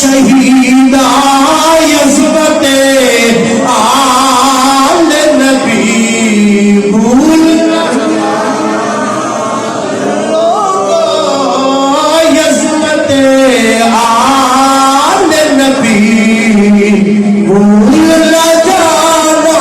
شہیدہ عظمت آل نبی بھول عظمت آل نبی بھول نہ جانا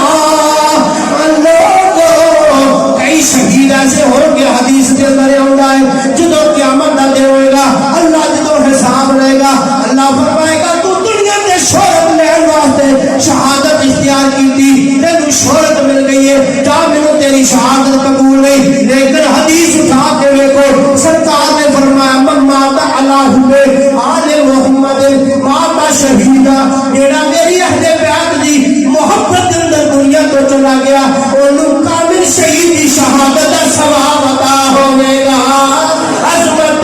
لوگوں. کئی شہید ایسے ہوں گے حدیث کے اندر آتا ہے جدو قیامت کا دن ہوئے گا اللہ جدو حساب لے گا اللہ فرمائے گا تو دنیا کے شہرت لین واسطے شہادت اختیار کی تھی تینوں شہرت مل گئی ہے جا مینوں تیری شہادت قبول نہیں. لیکن حدیث اٹھا کے دیکھو سرکار نے فرمایا من مات علی حب آل محمد مات شہیدہ. جیڑا میری اہل بیت دی محبت کے اندر دنیا تو چلا گیا اونوں کامل شہید دی شہادت دا ثواب عطا ہوے گا. عظمت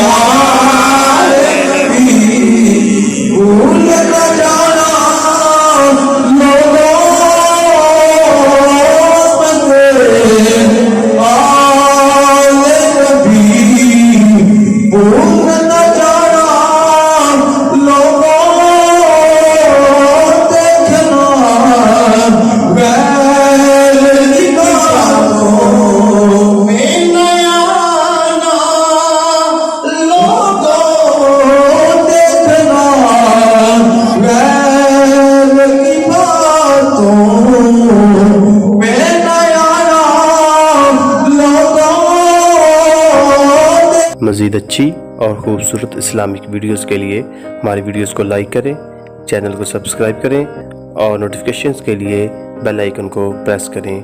آل نبی بھول نہ جانا لوگوں. عظمت آل نبی بھول نہ جانا لوگوں. دیکھنا غیر کی باتوں میں نہ آنا لوگوں. دیکھنا غیر کی باتوں میں نہ آنا لوگوں. مزید اچھی اور خوبصورت اسلامک ویڈیوز کے لیے ہماری ویڈیوز کو لائک کریں، چینل کو سبسکرائب کریں اور نوٹیفیکیشنز کے لیے بیل آئیکن کو پریس کریں.